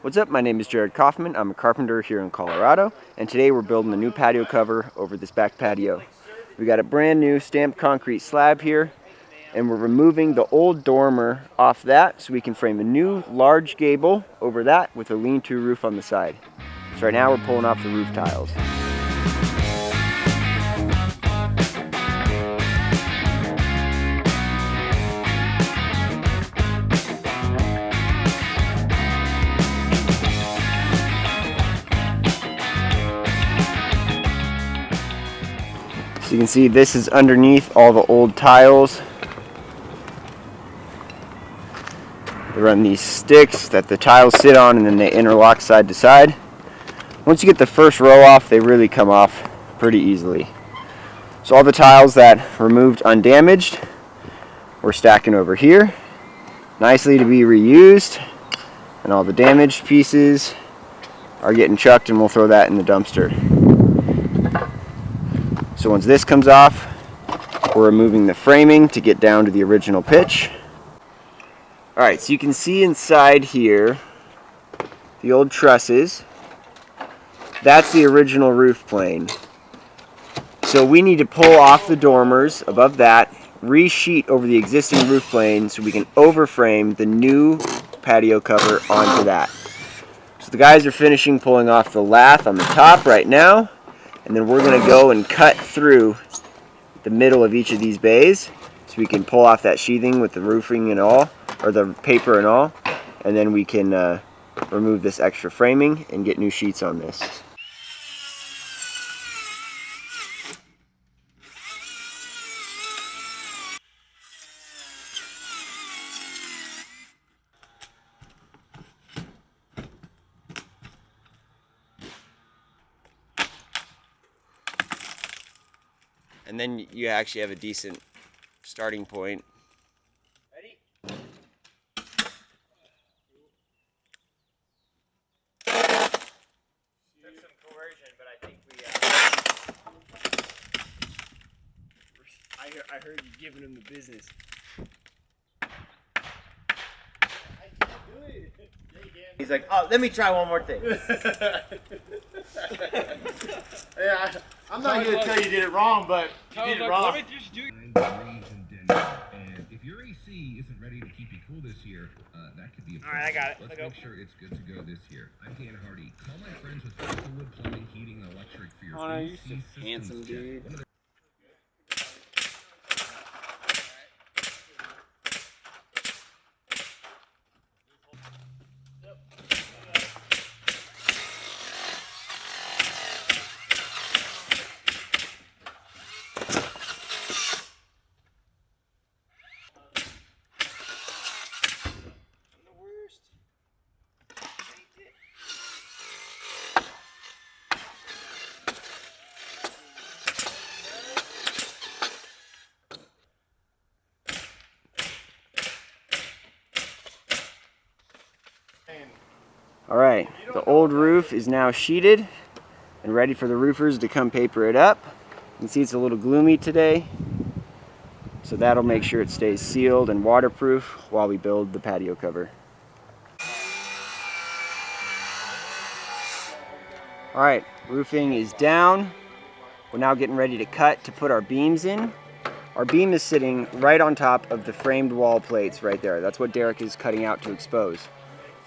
What's up? My name is Jarod Coffman. I'm a carpenter here in Colorado, and today we're building a new patio cover over this back patio. We got a brand new stamped concrete slab here, and we're removing the old dormer off that so we can frame a new large gable over that with a lean-to roof on the side. So right now we're pulling off the roof tiles. So you can see this is underneath all the old tiles. They run these sticks that the tiles sit on, and then they interlock side to side. Once you get the first row off, they really come off pretty easily. So all the tiles that removed undamaged, we're stacking over here, nicely to be reused, and all the damaged pieces are getting chucked, and we'll throw that in the dumpster. So once this comes off, we're removing the framing to get down to the original pitch. Alright, so you can see inside here the old trusses. That's the original roof plane. So we need to pull off the dormers above that, re-sheet over the existing roof plane so we can overframe the new patio cover onto that. So the guys are finishing pulling off the lath on the top right now, and then we're going to go and cut through the middle of each of these bays so we can pull off that sheathing with the roofing and all, or the paper and all, and then we can remove this extra framing and get new sheets on this. And then you actually have a decent starting point. Ready? Took some coercion, but I think I heard you giving him the business. I can't do it. He's like, oh, let me try one more thing. Yeah, I'm not here to tell you did it wrong, but you did it wrong. Let me just do it. And if your AC isn't ready to keep you cool this year, that could be a problem. All right, I got it. Let's make sure it's good to go this year. I'm Dan Hardy. Call my friends with Wood Plumbing, Heating, and Electric for your Oh, you're AC so handsome, dude. Alright, the old roof is now sheeted and ready for the roofers to come paper it up. You can see it's a little gloomy today, so that'll make sure it stays sealed and waterproof while we build the patio cover. Alright, roofing is down. We're now getting ready to cut to put our beams in. Our beam is sitting right on top of the framed wall plates right there. That's what Derek is cutting out to expose.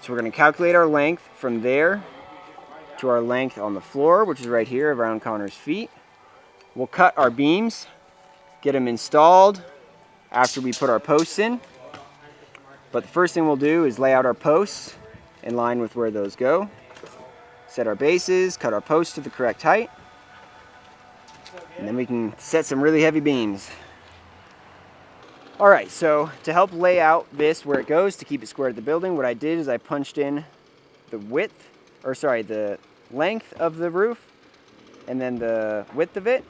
So we're going to calculate our length from there to our length on the floor, which is right here around Connor's feet. We'll cut our beams, get them installed after we put our posts in. But the first thing we'll do is lay out our posts in line with where those go. Set our bases, cut our posts to the correct height, and then we can set some really heavy beams. Alright, so to help lay out this where it goes to keep it square to the building, what I did is I punched in the length of the roof, and then the width of it,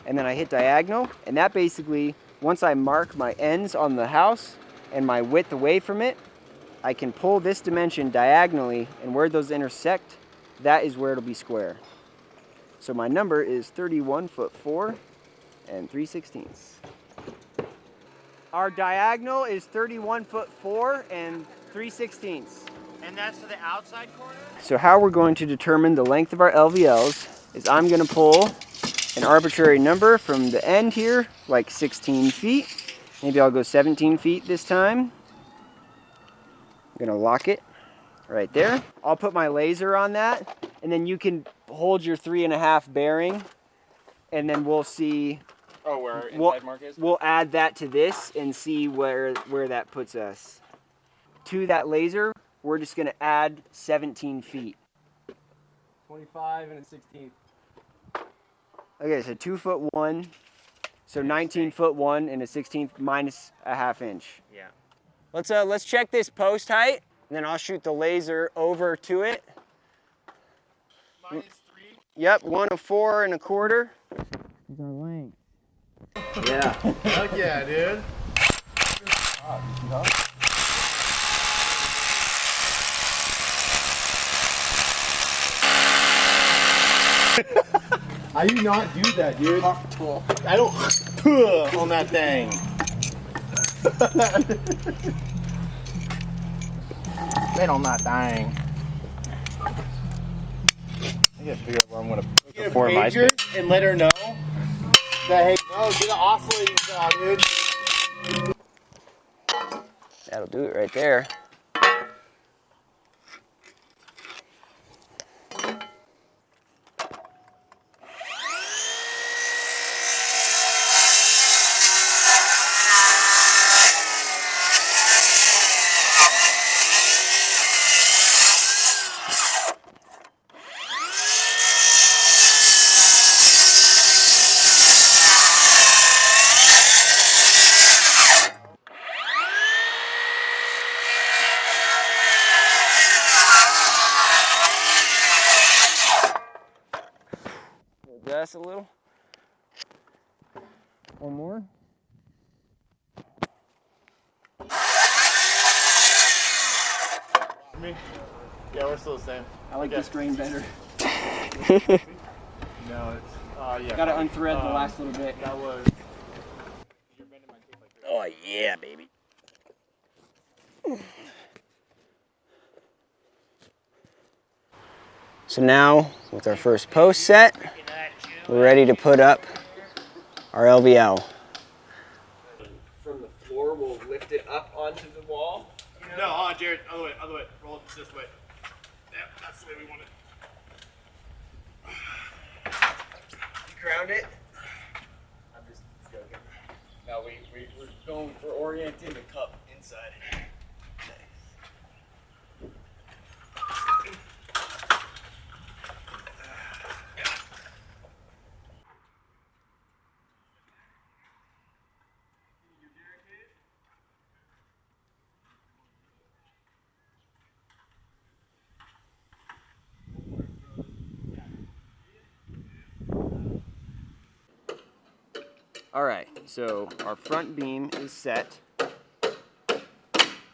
and then I hit diagonal, and that basically, once I mark my ends on the house and my width away from it, I can pull this dimension diagonally, and where those intersect, that is where it'll be square. So my number is 31'4" and 3/16. Our diagonal is 31'4" and 3/16. And that's to the outside corner? So how we're going to determine the length of our LVLs is I'm going to pull an arbitrary number from the end here, like 16 feet. Maybe I'll go 17 feet this time. I'm going to lock it right there. I'll put my laser on that, and then you can hold your 3.5 bearing, and then we'll see. Oh, where our inside mark is? We'll add that to this and see where that puts us. To that laser, we're just going to add 17 feet. 25 and a 16th. Okay, so 2 foot 1, so 19 foot 1 and a 16th minus a ½ inch. Yeah. Let's check this post height, and then I'll shoot the laser over to it. -3? Yep, 1 of 4 1/4. Is our length. Yeah. Heck yeah, dude. How do you not do that, dude? I don't on that thing. Get on that thing. I gotta figure out where I'm gonna put for my pager and let her know that, hey, no, get an oscillating saw, dude. That'll do it right there. Adjust a little. One more. Me? Yeah, we're still the same. I like this grain better. No, it's yeah. Gotta unthread the last little bit. That was. Oh yeah, baby. So now, with our first post set, we're ready to put up our LVL. From the floor, we'll lift it up onto the wall. No, Jared, other way. Roll it this way. Yep, that's the way we want it. You ground it. I'm just joking. No, we're going for orienting the cup inside. All right, so our front beam is set.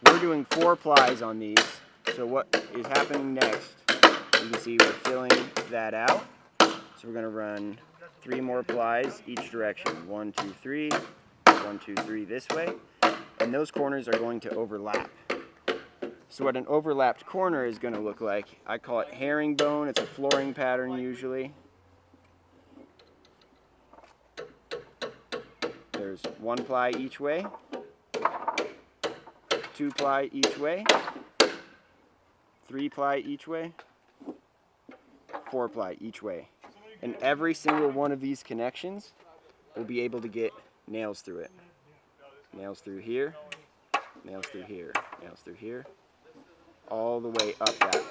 We're doing 4 plies on these. So what is happening next, you can see we're filling that out. So we're gonna run 3 more plies each direction. 1, 2, 3, 1, 2, 3 this way. And those corners are going to overlap. So what an overlapped corner is gonna look like, I call it herringbone. It's a flooring pattern usually. There's 1 ply each way, 2 ply each way, 3 ply each way, 4 ply each way. And every single one of these connections will be able to get nails through it. Nails through here, nails through here, nails through here, all the way up that.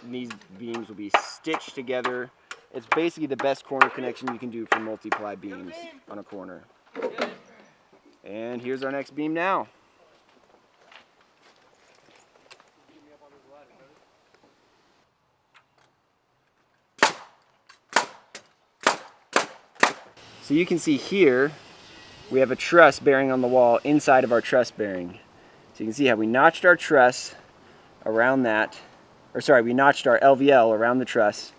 And these beams will be stitched together. It's basically the best corner connection you can do for multi-ply beams on a corner. And here's our next beam now. So you can see here, we have a truss bearing on the wall inside of our truss bearing. So you can see how we notched our truss around that, or sorry, we notched our LVL around the truss.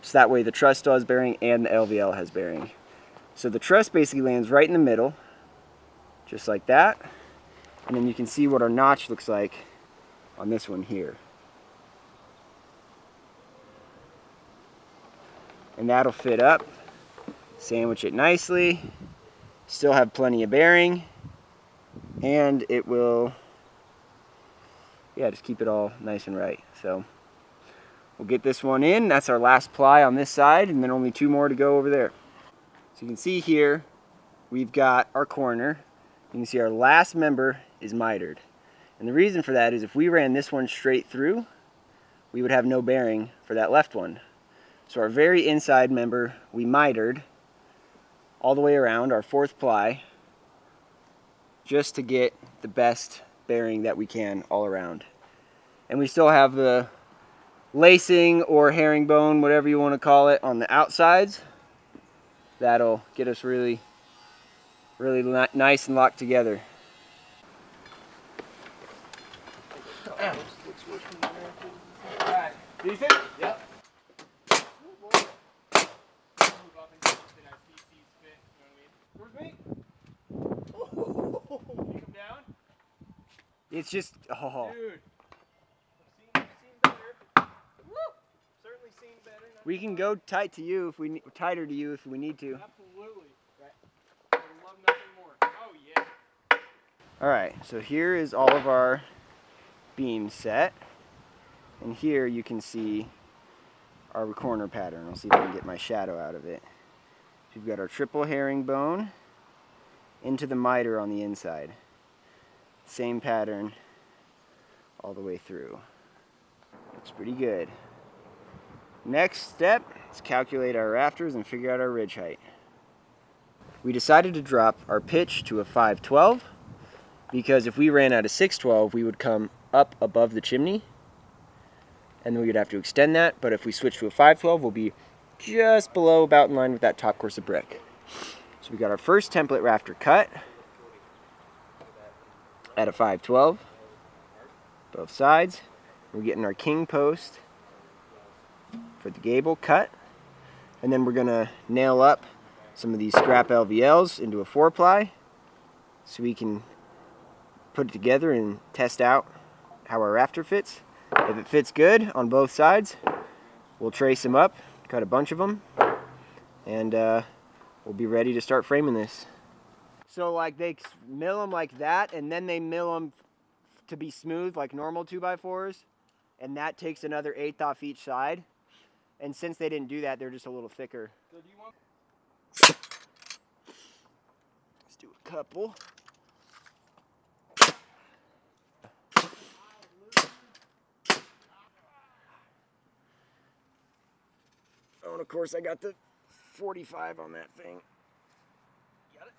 So that way the truss still has bearing and the LVL has bearing. So the truss basically lands right in the middle, just like that. And then you can see what our notch looks like on this one here. and that'll fit up. Sandwich it nicely, still have plenty of bearing, and it will, yeah, just keep it all nice and right. So we'll get this one in. That's our last ply on this side, and then only 2 more to go over there. So you can see here, we've got our corner. You can see our last member is mitered. And the reason for that is if we ran this one straight through, we would have no bearing for that left one. So our very inside member, we mitered all the way around, our 4th ply, just to get the best bearing that we can all around. And we still have the lacing or herringbone, whatever you want to call it, on the outsides. That'll get us really nice and locked together. Decent? Yep. It's just, oh. Dude. Seen better. Woo! Certainly seen better. We can go tighter to you if we need to. Absolutely. I would love nothing more. Oh yeah. All right, so here is all of our beams set. And here you can see our corner pattern. I'll see if I can get my shadow out of it. So we've got our triple herringbone into the miter on the inside. Same pattern all the way through. Looks pretty good. Next step is calculate our rafters and figure out our ridge height. We decided to drop our pitch to a 512 because if we ran at a 612, we would come up above the chimney and then we would have to extend that. But if we switch to a 512, we'll be just below, about in line with that top course of brick. So we got our first template rafter cut at a 512, both sides. We're getting our king post for the gable cut, and then we're gonna nail up some of these scrap LVLs into a 4-ply so we can put it together and test out how our rafter fits. If it fits good on both sides, we'll trace them up, cut a bunch of them, and we'll be ready to start framing this. So like they mill them like that, and then they mill them to be smooth like normal 2x4s, and that takes another 1/8 off each side. And since they didn't do that, they're just a little thicker. So do you want... Let's do a couple. Oh, and of course I got the 45 on that thing. Got it?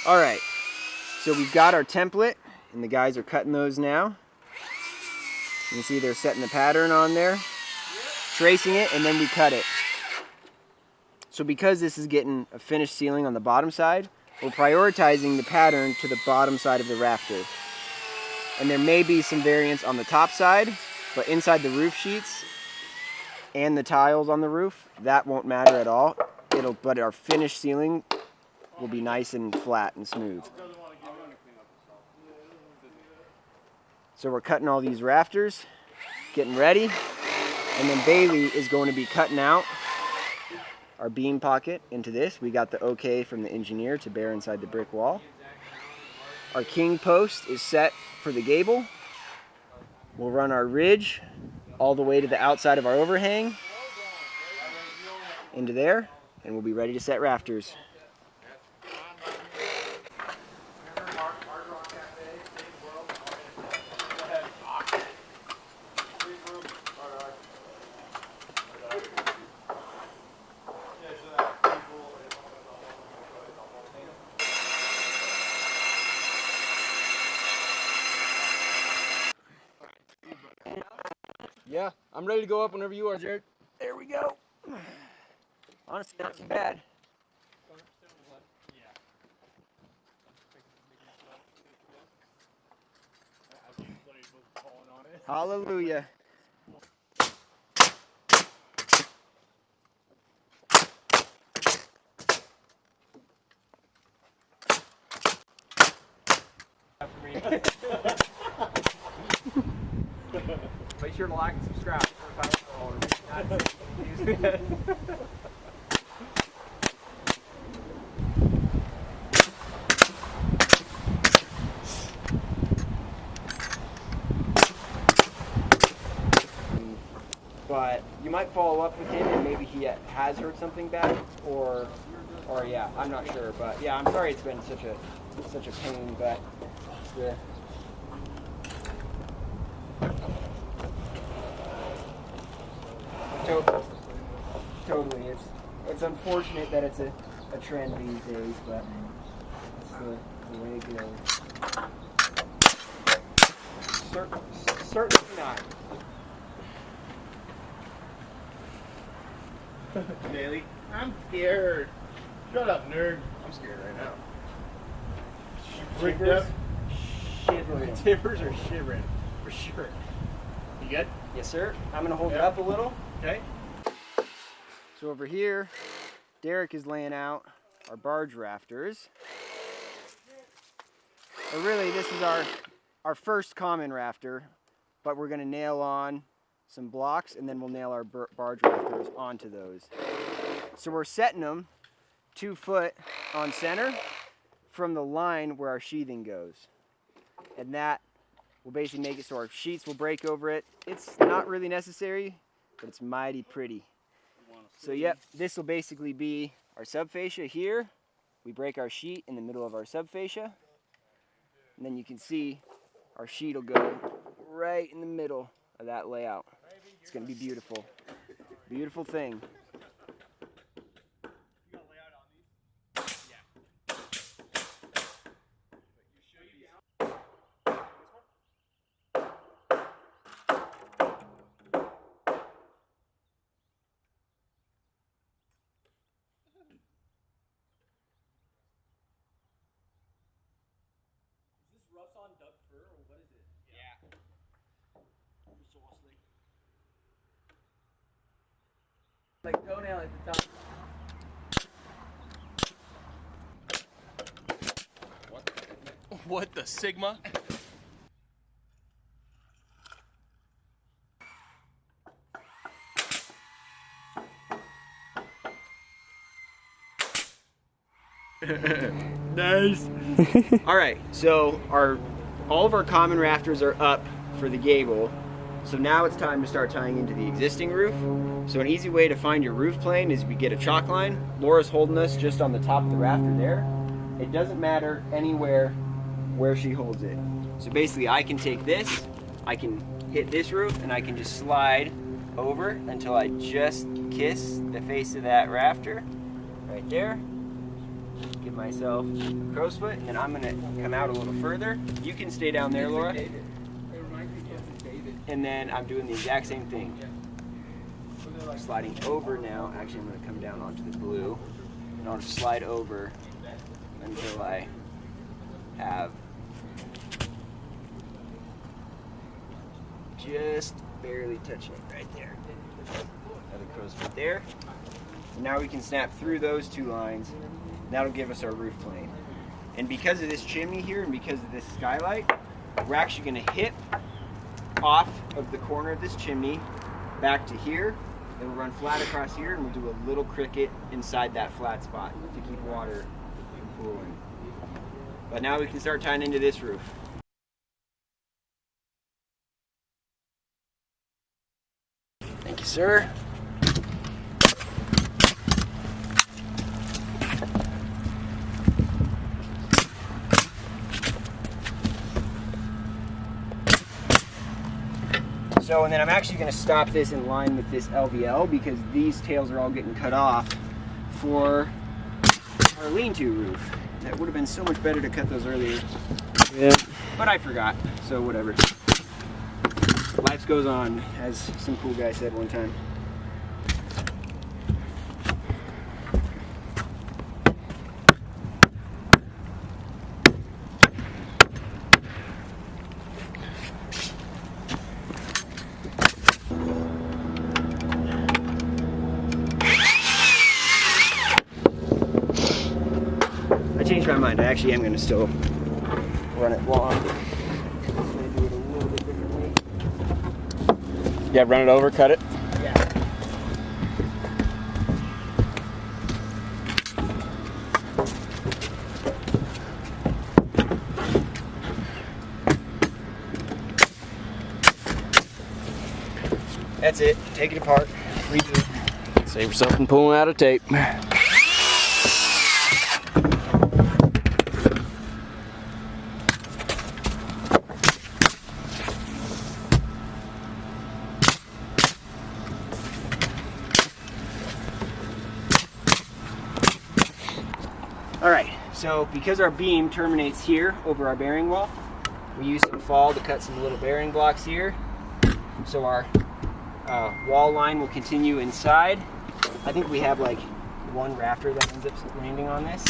All right, so we've got our template, and the guys are cutting those now. You can see they're setting the pattern on there, tracing it, and then we cut it. So because this is getting a finished ceiling on the bottom side, we're prioritizing the pattern to the bottom side of the rafter. And there may be some variance on the top side, but inside the roof sheets and the tiles on the roof, that won't matter at all. But our finished ceiling will be nice and flat and smooth. So we're cutting all these rafters, getting ready, and then Bailey is going to be cutting out our beam pocket into this. We got the okay from the engineer to bear inside the brick wall. Our king post is set for the gable. We'll run our ridge all the way to the outside of our overhang into there, and we'll be ready to set rafters. Yeah, I'm ready to go up whenever you are, Jared. There we go. Honestly, not too bad. Hallelujah. Make sure to like and subscribe. But you might follow up with him and maybe he has heard something back, or yeah, I'm not sure. But yeah, I'm sorry it's been such a pain, but yeah. Totally, it's unfortunate that it's a trend these days, but it's the way it goes. Certainly not. Daily. I'm scared. Shut up, nerd. I'm scared right now. Rigged up. Shivering. Tippers are shivering. For sure. You good? Yes, sir. I'm going to hold it up a little. Okay. So over here, Derek is laying out our barge rafters. But really, this is our first common rafter, but we're going to nail on some blocks and then we'll nail our barge rafters onto those. So we're setting them 2 foot on center from the line where our sheathing goes. And that will basically make it so our sheets will break over it. It's not really necessary, but it's mighty pretty. So yep, this will basically be our subfascia here. We break our sheet in the middle of our subfascia. And then you can see our sheet will go right in the middle of that layout. It's going to be beautiful. Beautiful thing. Rough on duck fur, or what is it? Yeah. Like toenail at the top. What the Sigma? Nice. All right, so all of our common rafters are up for the gable. So now it's time to start tying into the existing roof. So an easy way to find your roof plane is we get a chalk line. Laura's holding us just on the top of the rafter there. It doesn't matter anywhere where she holds it. So basically I can take this, I can hit this roof, and I can just slide over until I just kiss the face of that rafter right there. Give myself a crow's foot, and then I'm gonna come out a little further. You can stay down there, Laura. And then I'm doing the exact same thing. Sliding over now. Actually, I'm gonna come down onto the blue, and I'll just slide over until I have just barely touching it right there. Another crow's foot there. And now we can snap through those 2 lines. That'll give us our roof plane. And because of this chimney here and because of this skylight, we're actually going to hip off of the corner of this chimney back to here. Then we'll run flat across here and we'll do a little cricket inside that flat spot to keep water from pooling. But now we can start tying into this roof. Thank you, sir. So, and then I'm actually going to stop this in line with this LVL because these tails are all getting cut off for our lean-to roof. That would have been so much better to cut those earlier. Yeah. But I forgot, so whatever. Life goes on, as some cool guy said one time. I changed my mind. I actually am going to still run it long. Yeah, run it over, cut it. Yeah. That's it. Take it apart. Redo it. Save yourself from pulling out of tape. Alright, so because our beam terminates here over our bearing wall, we use some fall to cut some little bearing blocks here. So our wall line will continue inside. I think we have like one rafter that ends up landing on this.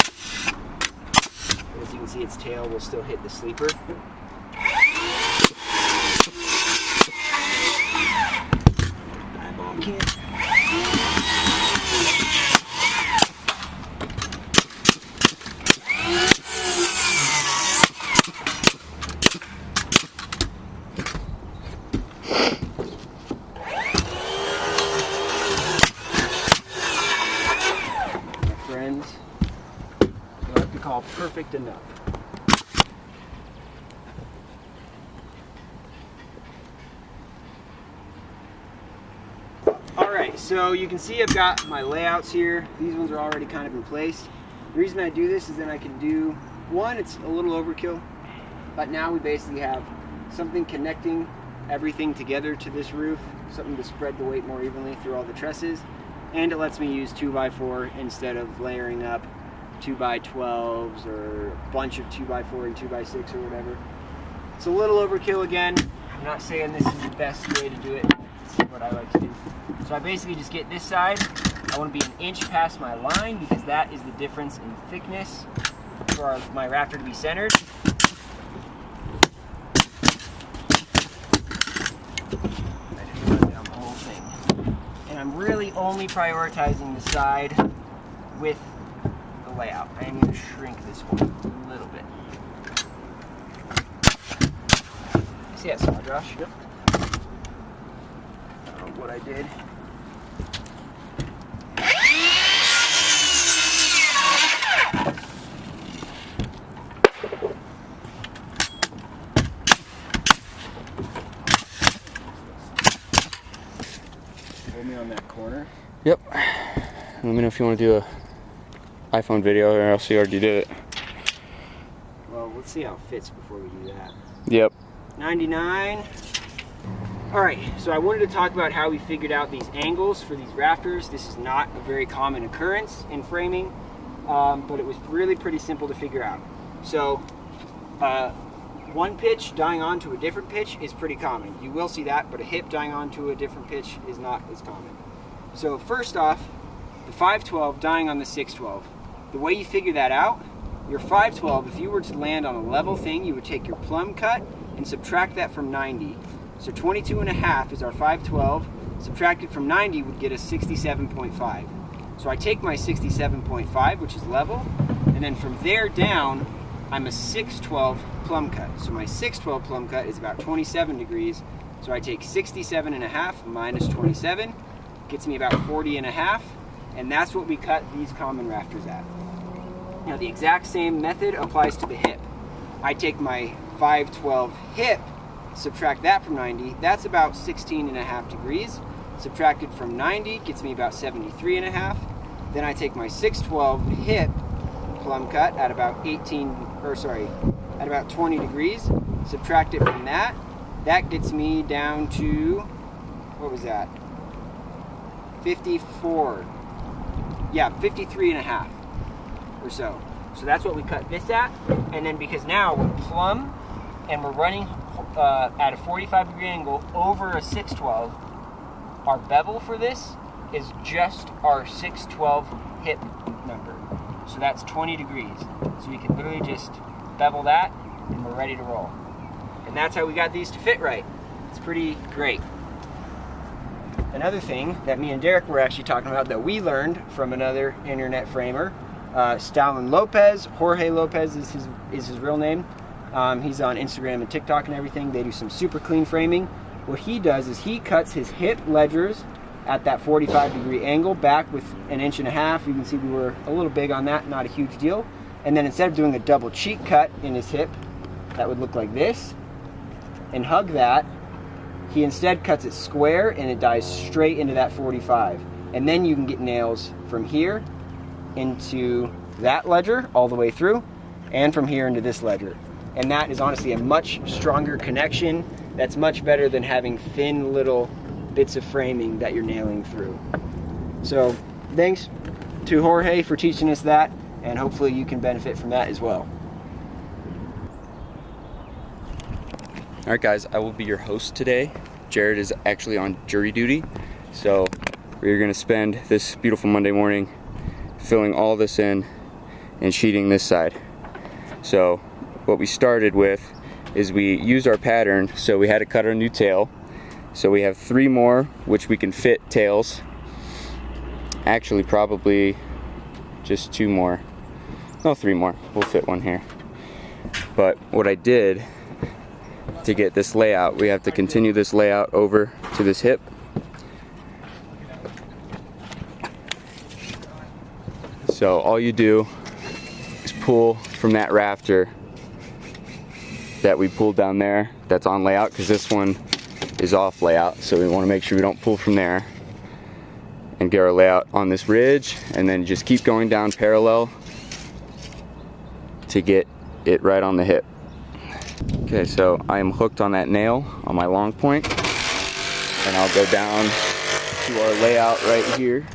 As you can see, its tail will still hit the sleeper. Eyeball kit. Perfect enough. Alright, so you can see I've got my layouts here. These ones are already kind of in place. The reason I do this is then I can do, one, it's a little overkill, but now we basically have something connecting everything together to this roof, something to spread the weight more evenly through all the trusses, and it lets me use 2x4 instead of layering up 2x12s or a bunch of 2x4 and 2x6 or whatever. It's a little overkill again. I'm not saying this is the best way to do it. This is what I like to do. So I basically just get this side. I want to be an inch past my line because that is the difference in thickness for my rafter to be centered. I just run down the whole thing. And I'm really only prioritizing the side with layout. I am going to shrink this one a little bit. See that saw, Josh? Yep. What I did. Hold me on that corner. Yep. Let me know if you want to do a iPhone video, or else you already did it. Well, let's see how it fits before we do that. Yep. 99. Alright, so I wanted to talk about how we figured out these angles for these rafters. This is not a very common occurrence in framing, but it was really pretty simple to figure out. So, one pitch dying onto a different pitch is pretty common. You will see that, but a hip dying onto a different pitch is not as common. So first off, the 512 dying on the 612. The way you figure that out, your 512, if you were to land on a level thing, you would take your plumb cut and subtract that from 90. So 22.5 is our 512. Subtracted from 90 would get us 67.5. So I take my 67.5, which is level, and then from there down, I'm a 612 plumb cut. So my 612 plumb cut is about 27 degrees. So I take 67.5 minus 27, gets me about 40.5, and that's what we cut these common rafters at. Now the exact same method applies to the hip. I take my 512 hip, subtract that from 90, that's about 16.5 degrees. Subtracted from 90 gets me about 73.5. Then I take my 612 hip plumb cut at about 20 degrees. Subtract it from that. That gets me down to, what was that? 54. Yeah, 53.5 or so. So that's what we cut this at. And then because now we're plumb and we're running at a 45 degree angle over a 612, our bevel for this is just our 612 hip number. So that's 20 degrees. So we can literally just bevel that and we're ready to roll. And that's how we got these to fit right. It's pretty great. Another thing that me and Derek were actually talking about that we learned from another internet framer, Stalin Lopez, Jorge Lopez is his real name. He's on Instagram and TikTok and everything. They do some super clean framing. what he does is he cuts his hip ledgers at that 45-degree angle back with 1.5 inches. You can see we were a little big on that, not a huge deal. And then instead of doing a double cheek cut in his hip, that would look like this, and hug that, he instead cuts it square and it dies straight into that 45. And then you can get nails from here into that ledger all the way through, and from here into this ledger. And that is honestly a much stronger connection. That's much better than having thin little bits of framing that you're nailing through. So thanks to Jorge for teaching us that, and hopefully you can benefit from that as well. All right, guys, I will be your host today. Jarod is actually on jury duty, so we're gonna spend this beautiful Monday morning filling all this in and sheeting this side. So what we started with is we used our pattern, so we had to cut our new tail. So we have 3 more, which we can fit tails. Actually, probably just 2 more. No, 3 more. We'll fit one here. But what I did to get this layout, we have to continue this layout over to this hip. So all you do is pull from that rafter that we pulled down there, that's on layout, because this one is off layout, so we want to make sure we don't pull from there, and get our layout on this ridge, and then just keep going down parallel to get it right on the hip. Okay, so I am hooked on that nail on my long point, and I'll go down to our layout right here.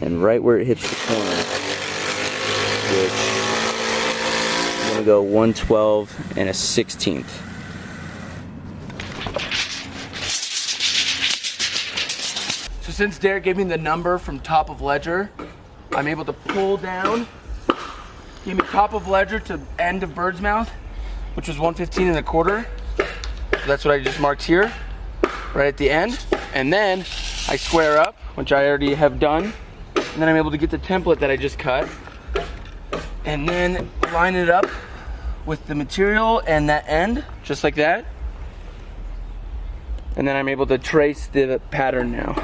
And right where it hits the corner, which I'm gonna go 1/12 and a 1/16. So since Derek gave me the number from top of ledger, I'm able to pull down, give me top of ledger to end of bird's mouth, which was 115 1/4. So that's what I just marked here, right at the end. And then I square up, which I already have done. And then I'm able to get the template that I just cut, and then line it up with the material and that end, just like that. And then I'm able to trace the pattern now.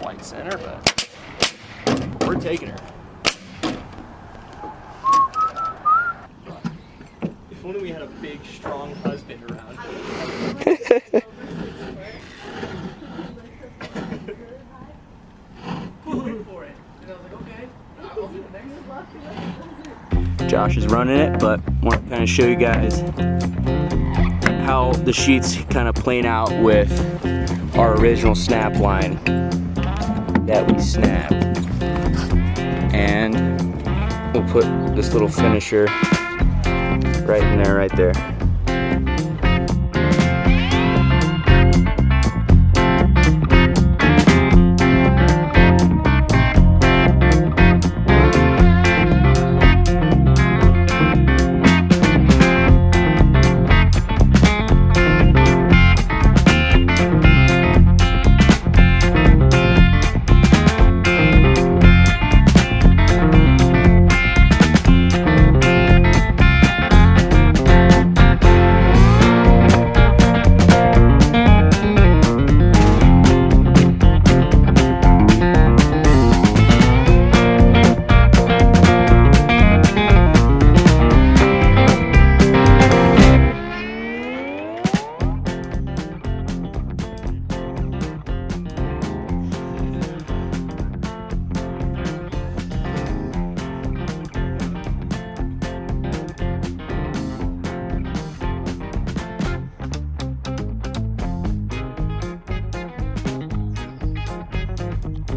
White center, but we're taking her. If only we had a big, strong husband around. Wait for it. And I was like, okay, I'll do the next. Josh is running it, but I want to kind of show you guys how the sheets kind of plane out with our original snap line that we snapped. And we'll put this little finisher right in there, right there.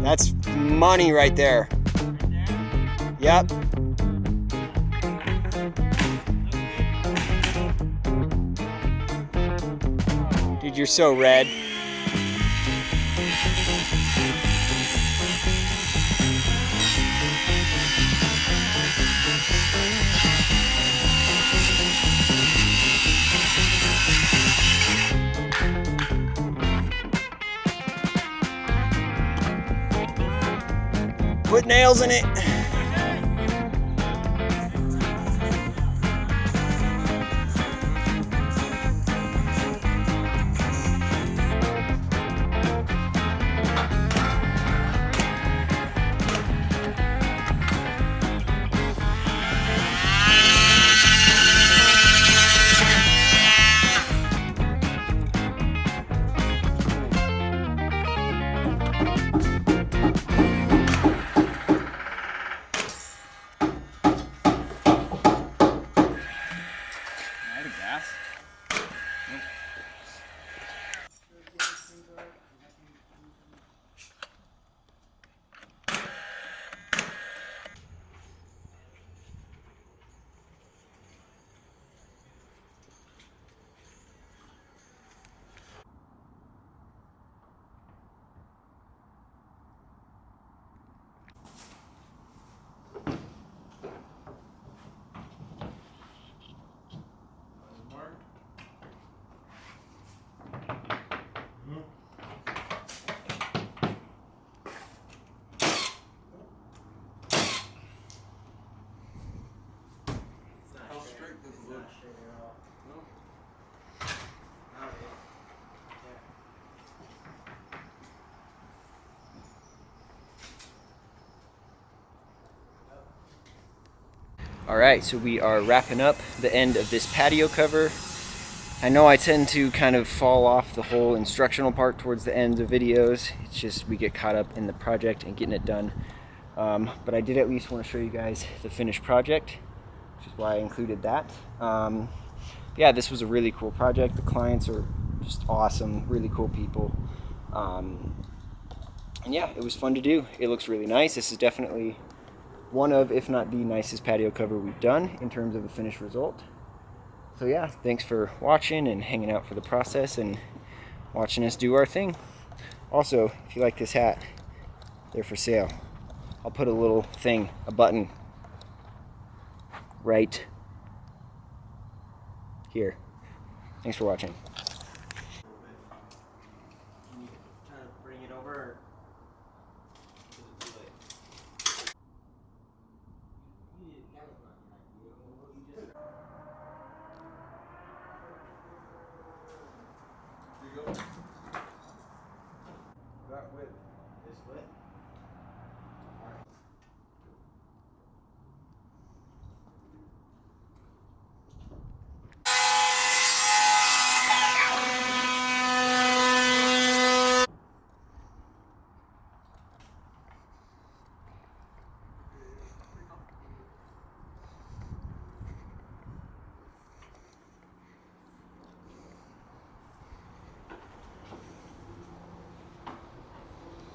That's money right there. Yep. Dude, you're so red. put nails in it. Alright, so we are wrapping up the end of this patio cover. I know I tend to kind of fall off the whole instructional part towards the end of videos. It's just we get caught up in the project and getting it done. But I did at least want to show you guys the finished project, which is why I included that. Yeah, this was a really cool project. The clients are just awesome, really cool people. And yeah, it was fun to do. It looks really nice. This is definitely one of, if not the nicest patio cover we've done in terms of the finished result. So yeah, thanks for watching and hanging out for the process and watching us do our thing. Also, if you like this hat, they're for sale. I'll put a little thing, a button, right here. Thanks for watching. Can you try to bring it over, or is it too late? That width. This way?